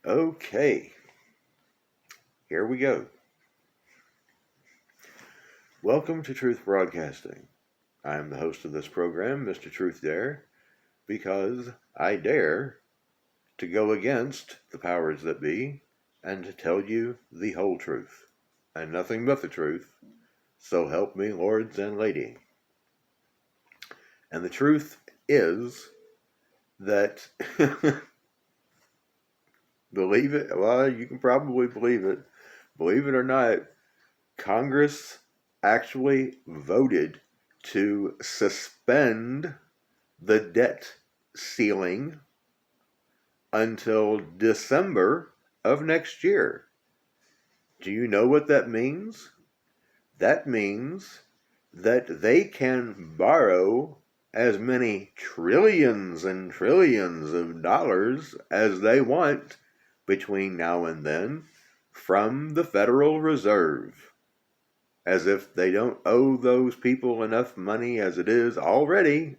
Okay, here we go. Welcome to Truth Broadcasting. I am the host of this program, Mr. Truth Dare, because I dare to go against the powers that be and to tell you the whole truth, and nothing but the truth, so help me, lords and lady. And the truth is that, believe it, well, you can probably believe it or not, Congress actually voted to suspend the debt ceiling until December of next year. Do you know what that means? That means that they can borrow as many trillions and trillions of dollars as they want between now and then from the Federal Reserve. As if they don't owe those people enough money as it is already.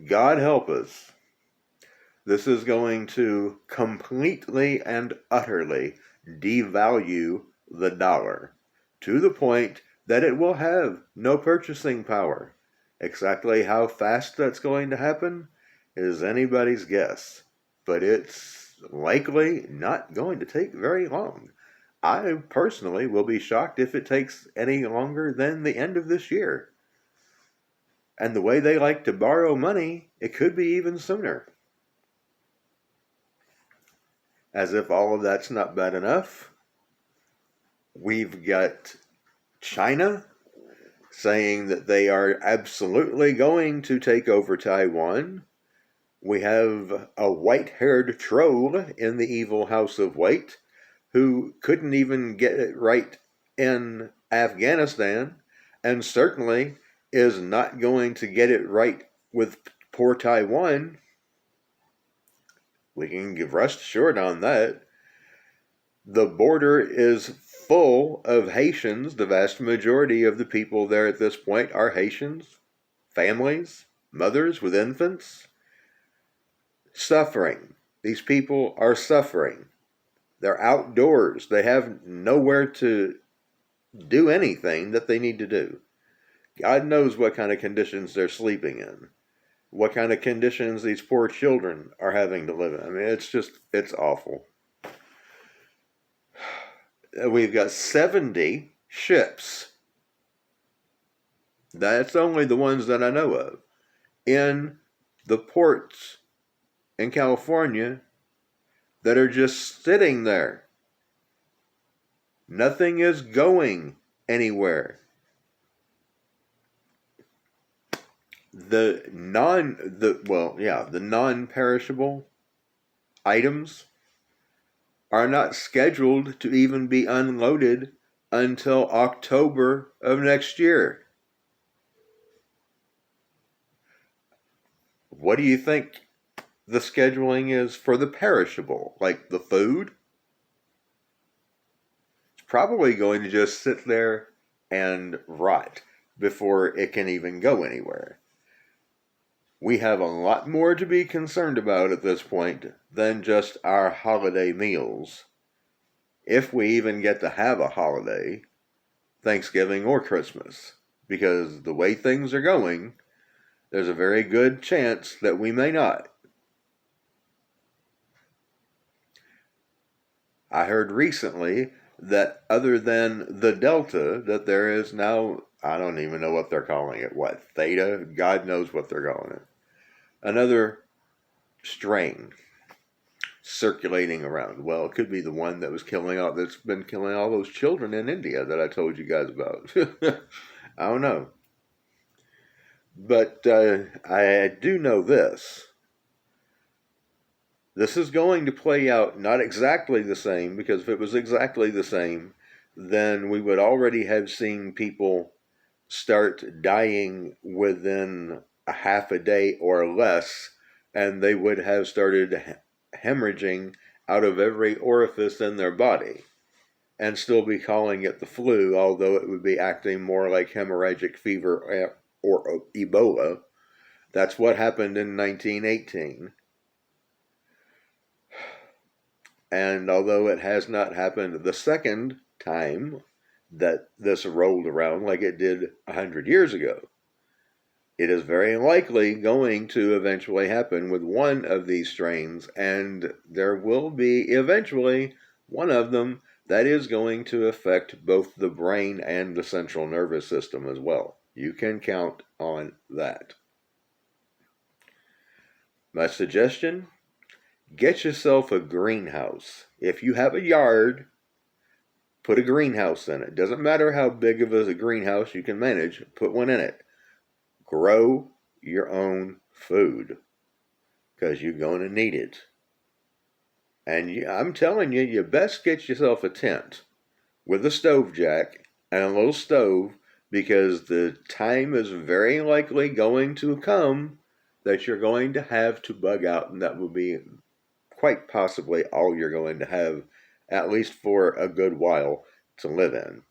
God help us. This is going to completely and utterly devalue the dollar to the point that it will have no purchasing power. Exactly how fast that's going to happen is anybody's guess, but it's likely not going to take very long. I personally will be shocked if it takes any longer than the end of this year. And the way they like to borrow money, it could be even sooner. As if all of that's not bad enough, we've got China saying that they are absolutely going to take over Taiwan. We have a white-haired troll in the evil House of White who couldn't even get it right in Afghanistan, and certainly is not going to get it right with poor Taiwan. We can give rest assured on that. The border is full of Haitians. The vast majority of the people there at this point are Haitians, families, mothers with infants, suffering. These people are suffering. They're outdoors. They have nowhere to do anything that they need to do. God knows what kind of conditions they're sleeping in, what kind of conditions these poor children are having to live in. I mean, it's awful. We've got 70 ships. That's only the ones that I know of in the ports in California that are just sitting there. Nothing is going anywhere. The non-perishable items are not scheduled to even be unloaded until October of next year. What do you think the scheduling is for the perishable, like the food? It's probably going to just sit there and rot before it can even go anywhere. We have a lot more to be concerned about at this point than just our holiday meals. If we even get to have a holiday, Thanksgiving or Christmas, because the way things are going, there's a very good chance that we may not. I heard recently that other than the Delta, that there is now, I don't even know what they're calling it, what, Theta? God knows what they're calling it. Another strain circulating around. Well, it could be the one that's been killing all those children in India that I told you guys about. I don't know. But I do know this. This is going to play out not exactly the same, because if it was exactly the same, then we would already have seen people start dying within a half a day or less, and they would have started hemorrhaging out of every orifice in their body and still be calling it the flu, although it would be acting more like hemorrhagic fever or Ebola. That's what happened in 1918. And although it has not happened the second time that this rolled around like it did 100 years ago, it is very likely going to eventually happen with one of these strains, and there will be eventually one of them that is going to affect both the brain and the central nervous system as well. You can count on that. My suggestion, get yourself a greenhouse. If you have a yard, put a greenhouse in it. Doesn't matter how big of a greenhouse you can manage, put one in it. Grow your own food because you're going to need it. And I'm telling you, you best get yourself a tent with a stove jack and a little stove, because the time is very likely going to come that you're going to have to bug out, and that will be quite possibly all you're going to have, at least for a good while, to live in.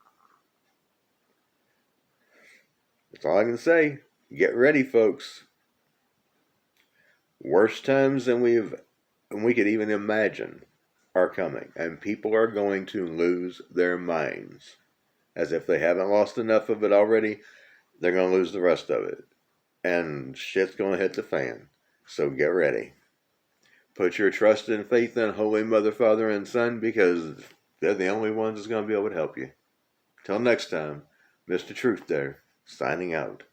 That's all I can say. Get ready, folks. Worse times than we could even imagine are coming, and people are going to lose their minds. As if they haven't lost enough of it already, they're going to lose the rest of it. And shit's going to hit the fan. So get ready. Put your trust and faith in Holy Mother, Father, and Son, because they're the only ones that's going to be able to help you. Till next time, Mr. Truth there, signing out.